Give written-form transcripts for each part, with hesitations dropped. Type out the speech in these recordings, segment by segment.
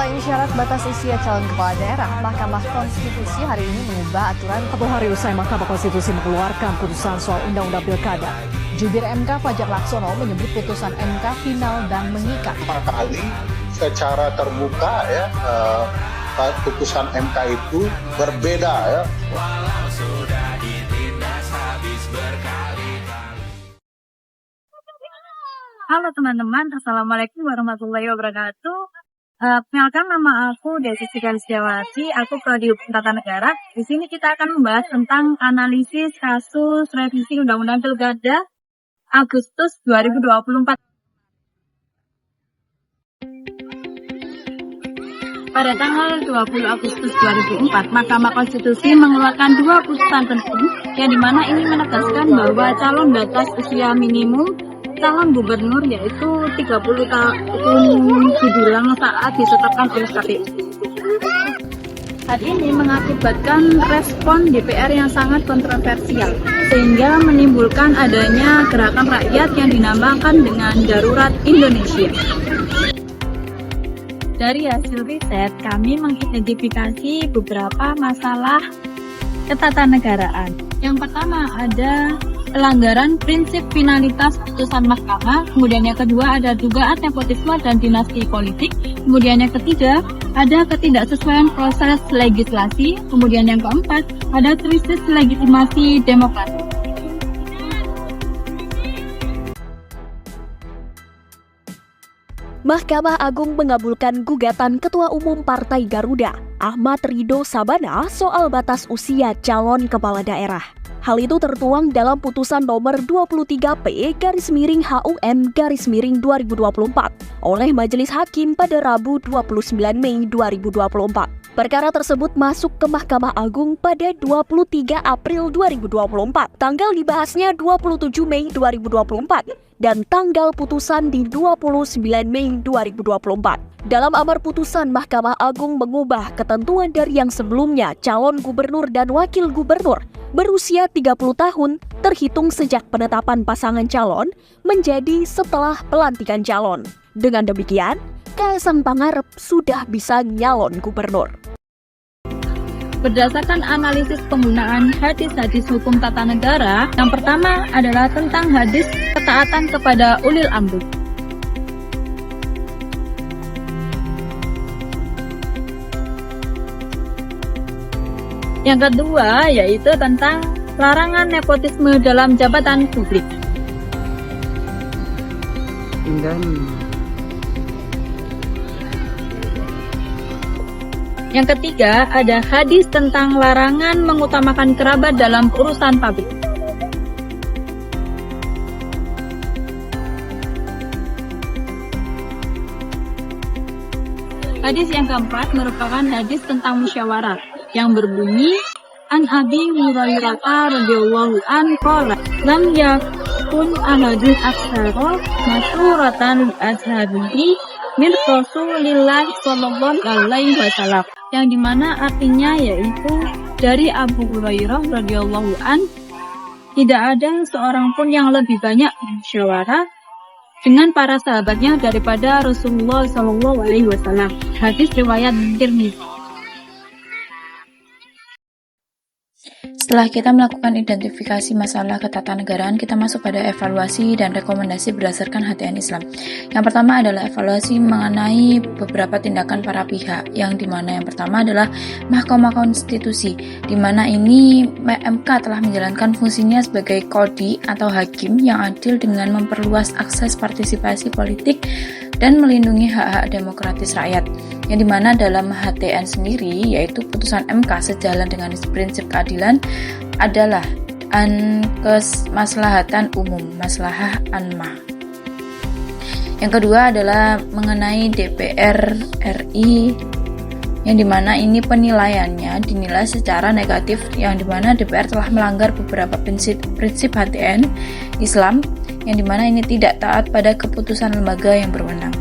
Selain syarat batas usia calon kepala daerah, Mahkamah Konstitusi hari ini mengubah aturan 1 hari usai Mahkamah Konstitusi mengeluarkan putusan soal Undang-Undang Pilkada. Jubir MK Fajar Laksono menyebut putusan MK final dan mengikat. 5 kali secara terbuka ya, putusan MK itu berbeda ya. Halo teman-teman, Assalamualaikum warahmatullahi wabarakatuh. Perkenalkan, nama aku Desi Setiawati, aku Prodi Hukum Tata Negara. Di sini kita akan membahas tentang analisis kasus revisi Undang-Undang Pilkada Agustus 2024. Pada tanggal 20 Agustus 2004, Mahkamah Konstitusi mengeluarkan 2 putusan penting, yang dimana ini menegaskan bahwa calon batas usia minimum calon gubernur yaitu 30 tahun dibilang saat ditetapkan oleh KPU. Hal ini mengakibatkan respon DPR yang sangat kontroversial, sehingga menimbulkan adanya gerakan rakyat yang dinamakan dengan Darurat Indonesia. Dari hasil riset, kami mengidentifikasi beberapa masalah ketatanegaraan. Yang pertama ada pelanggaran prinsip finalitas putusan mahkamah, kemudian yang kedua ada dugaan nepotisme dan dinasti politik, kemudian yang ketiga ada ketidaksesuaian proses legislasi, kemudian yang keempat ada krisis legitimasi demokrasi. Mahkamah Agung mengabulkan gugatan Ketua Umum Partai Garuda, Ahmad Ridho Sabana, soal batas usia calon kepala daerah. Hal itu tertuang dalam putusan nomor 23P/HUN/2024 oleh Majelis Hakim pada Rabu 29 Mei 2024. Perkara tersebut masuk ke Mahkamah Agung pada 23 April 2024. Tanggal dibahasnya 27 Mei 2024 dan tanggal putusan di 29 Mei 2024. Dalam amar putusan, Mahkamah Agung mengubah ketentuan dari yang sebelumnya calon gubernur dan wakil gubernur berusia 30 tahun terhitung sejak penetapan pasangan calon menjadi setelah pelantikan calon. Dengan demikian, Kaisang Pangarep sudah bisa nyalon gubernur. Berdasarkan analisis penggunaan hadis-hadis hukum tata negara, yang pertama adalah tentang hadis ketaatan kepada ulil amri. Yang kedua yaitu tentang larangan nepotisme dalam jabatan publik. Yang ketiga ada hadis tentang larangan mengutamakan kerabat dalam urusan publik. Hadis yang keempat merupakan hadis tentang musyawarah yang berbunyi An Abi Hurairah radhiyallahu anhu qala lam yakun ahadun aktsara masyuratan ashabihi min Rasulillah sallallahu alaihi wasallam, yang dimana artinya yaitu dari Abu Hurairah radhiyallahu anhu, tidak ada seorang pun yang lebih banyak musyawarah dengan para sahabatnya daripada Rasulullah sallallahu alaihi wasallam. Hadis riwayat Tirmidzi. Setelah kita melakukan identifikasi masalah ketatanegaraan, kita masuk pada evaluasi dan rekomendasi berdasarkan HTN Islam. Yang pertama adalah evaluasi mengenai beberapa tindakan para pihak, yang dimana yang pertama adalah Mahkamah Konstitusi, dimana ini MK telah menjalankan fungsinya sebagai kodi atau hakim yang adil dengan memperluas akses partisipasi politik dan melindungi hak-hak demokratis rakyat, yang dimana dalam HTN sendiri yaitu putusan MK sejalan dengan prinsip keadilan adalah kemaslahatan umum, maslahah anmah. Yang kedua adalah mengenai DPR RI, yang dimana ini penilaiannya dinilai secara negatif, yang dimana DPR telah melanggar beberapa prinsip HTN Islam, yang dimana ini tidak taat pada keputusan lembaga yang berwenang,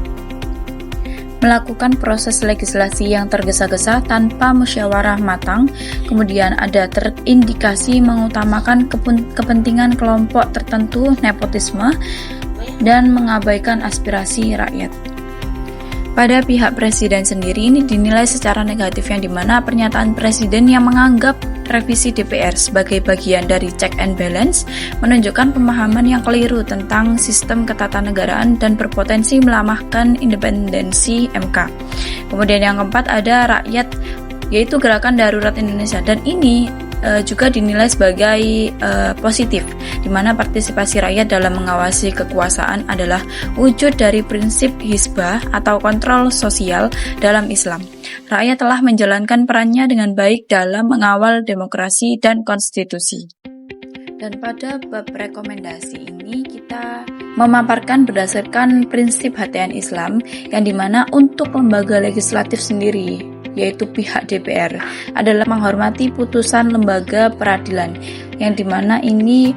melakukan proses legislasi yang tergesa-gesa tanpa musyawarah matang, kemudian ada terindikasi mengutamakan kepentingan kelompok tertentu, nepotisme, dan mengabaikan aspirasi rakyat. Pada pihak presiden sendiri ini dinilai secara negatif, yang dimana pernyataan presiden yang menganggap revisi DPR sebagai bagian dari check and balance menunjukkan pemahaman yang keliru tentang sistem ketatanegaraan dan berpotensi melemahkan independensi MK. Kemudian yang keempat ada rakyat, yaitu Gerakan Darurat Indonesia, dan ini juga dinilai sebagai positif, di mana partisipasi rakyat dalam mengawasi kekuasaan adalah wujud dari prinsip hizbah atau kontrol sosial dalam Islam. Rakyat telah menjalankan perannya dengan baik dalam mengawal demokrasi dan konstitusi. Dan pada bab rekomendasi ini kita memaparkan berdasarkan prinsip HTN Islam, yang dimana untuk lembaga legislatif sendiri, yaitu pihak DPR, adalah menghormati putusan lembaga peradilan, yang dimana ini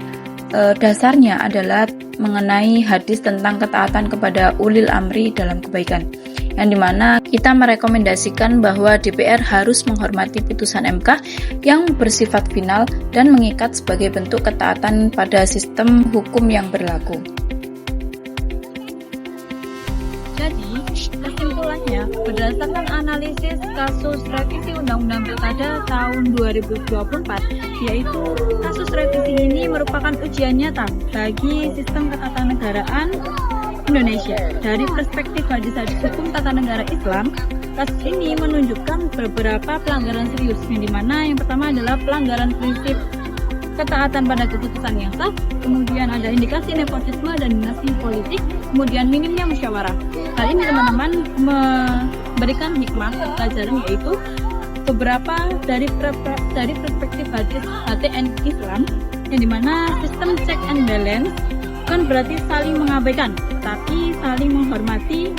dasarnya adalah mengenai hadis tentang ketaatan kepada ulil amri dalam kebaikan, yang dimana kita merekomendasikan bahwa DPR harus menghormati putusan MK yang bersifat final dan mengikat sebagai bentuk ketaatan pada sistem hukum yang berlaku. Jadi, kesimpulannya, berdasarkan analisis kasus revisi Undang-Undang Pilkada tahun 2024, yaitu kasus revisi ini merupakan ujian nyata bagi sistem ketatanegaraan Indonesia. Dari perspektif hadis-hadis hukum tata negara Islam, kasus ini menunjukkan beberapa pelanggaran serius, yang dimana yang pertama adalah pelanggaran prinsip ketaatan pada keputusan yang sah, kemudian ada indikasi nepotisme dan dinasti politik, kemudian minimnya musyawarah. Hal ini teman-teman memberikan hikmah pelajaran, yaitu beberapa dari perspektif hadis HTN Islam, yang dimana sistem check and balance bukan berarti saling mengabaikan, tapi saling menghormati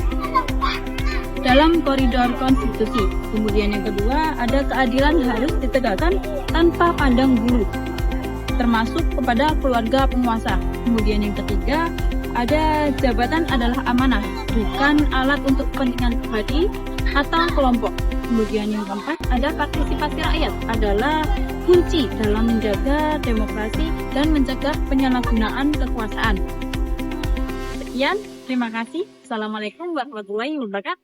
dalam koridor konstitusi. Kemudian yang kedua, ada keadilan harus ditegakkan tanpa pandang bulu, termasuk kepada keluarga penguasa. Kemudian yang ketiga, ada jabatan adalah amanah, bukan alat untuk kepentingan pribadi atau kelompok. Kemudian yang keempat, ada partisipasi rakyat adalah kunci dalam menjaga demokrasi dan mencegah penyalahgunaan kekuasaan. Sekian, terima kasih. Assalamualaikum warahmatullahi wabarakatuh.